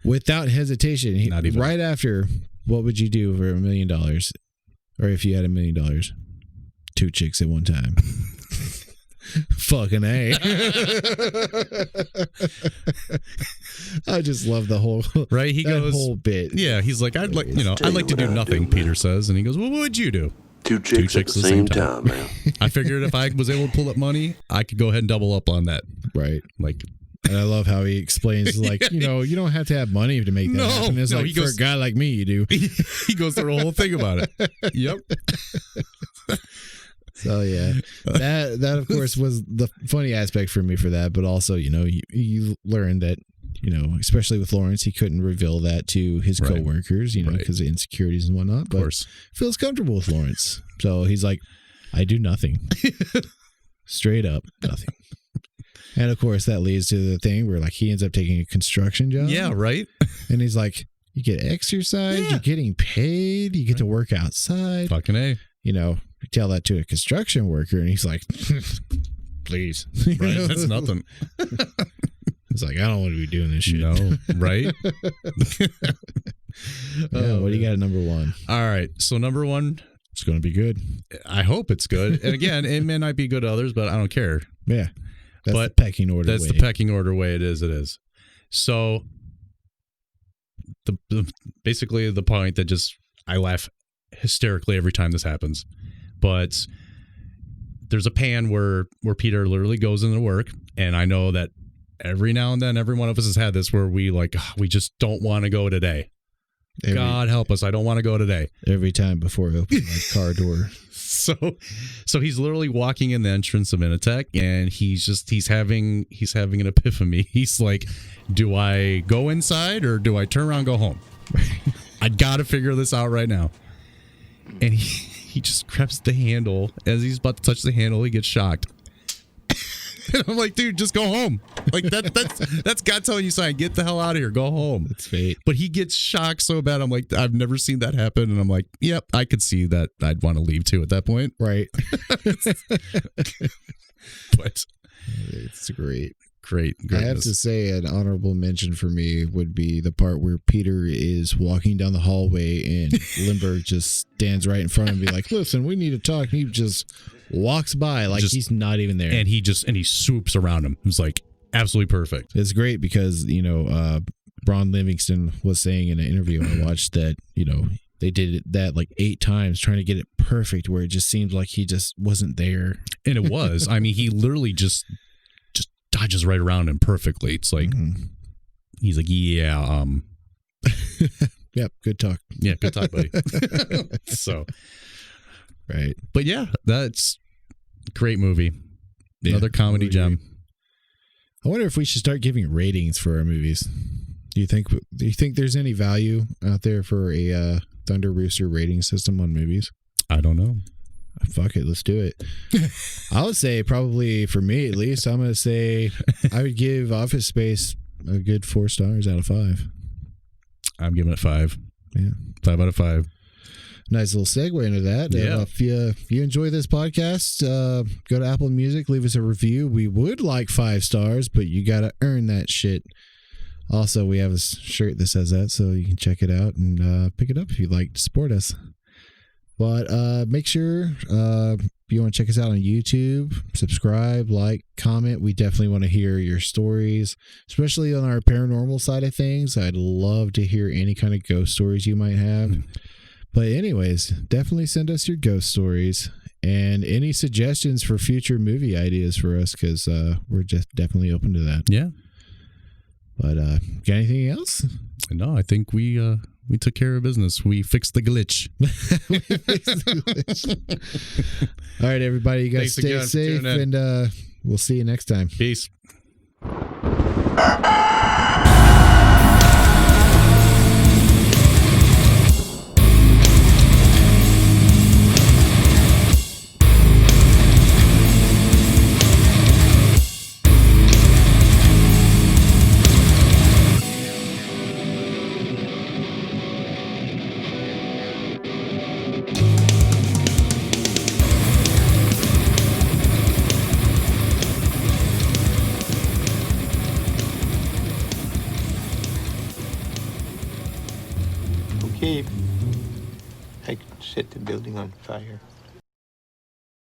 Without hesitation, right after, what would you do for $1 million? Or if you had $1 million? 2 chicks at one time. Fucking A. I just love the whole whole bit. Yeah, he's like, I'd like to do nothing, Peter says, and he goes, well, what would you do? 2 chicks at the same time, man. I figured if I was able to pull up money, I could go ahead and double up on that. Right. Like, and I love how he explains, like, you know, you don't have to have money to make that happen. It's like, for a guy like me, you do. He goes through the whole thing about it. Yep. So yeah, that of course was the funny aspect for me for that, but also, you know, you learn that, you know, especially with Lawrence, he couldn't reveal that to his coworkers, you know, because of insecurities and whatnot. But of course, feels comfortable with Lawrence, so he's like, I do nothing, straight up nothing. And of course, that leads to the thing where, like, he ends up taking a construction job. Yeah, right. And he's like, you get exercise, you're getting paid, you get to work outside. Fucking A. You know, you tell that to a construction worker, and he's like, please. Right, that's nothing. It's like, I don't want to be doing this shit. No, right? What do you got at number 1? All right. So number 1, It's going to be good. I hope it's good. And again, it may not be good to others, but I don't care. Yeah. That's But the pecking order That's way. the pecking order way it is. So basically the point that just I laugh hysterically every time this happens. But there's a pan where Peter literally goes into work, and I know that every now and then every one of us has had this where we just don't want to go today. God help us, I don't want to go today. Every time before I open my car door. So he's literally walking in the entrance of Initech, and he's having an epiphany. He's like, do I go inside or do I turn around and go home? I gotta figure this out right now. And he just grabs the handle. As he's about to touch the handle, he gets shocked. And I'm like, dude, just go home. Like that's God telling you something. Get the hell out of here. Go home. It's fate. But he gets shocked so bad. I'm like, I've never seen that happen. And I'm like, yep, I could see that. I'd want to leave too at that point. Right. But it's great. Great. I have to say an honorable mention for me would be the part where Peter is walking down the hallway and Lindbergh just stands right in front of him and be like, listen, we need to talk. And he just walks by like he's not even there. And he swoops around him. It's like absolutely perfect. It's great because, Braun Livingston was saying in an interview I watched that, they did that like 8 times trying to get it perfect where it just seemed like he just wasn't there. And it was. I mean, he literally just dodges right around him perfectly. It's like, he's like, yeah, yep, good talk. Yeah, good talk, buddy. So, right. But yeah, that's a great movie. Another comedy gem. I wonder if we should start giving ratings for our movies. Do you think there's any value out there for a Thunder Rooster rating system on movies? I don't know. Fuck it, let's do it. I would say probably for me at least, I'm gonna say I would give Office Space a good 4 stars out of 5. I'm giving it 5. Yeah, 5 out of 5. Nice little segue into that. Yeah. If you enjoy this podcast, go to Apple Music, leave us a review. We would like 5 stars, but you got to earn that shit. Also, we have a shirt that says that, so you can check it out and pick it up if you'd like to support us. But make sure if you want to check us out on YouTube, subscribe, like, comment. We definitely want to hear your stories, especially on our paranormal side of things. I'd love to hear any kind of ghost stories you might have. But anyways, definitely send us your ghost stories and any suggestions for future movie ideas for us, because we're just definitely open to that. Yeah. But got anything else? No, I think we took care of business. We fixed the glitch. All right, everybody, you guys Thanks stay again for safe, tuning in. and we'll see you next time. Peace. Okay. I set the building on fire.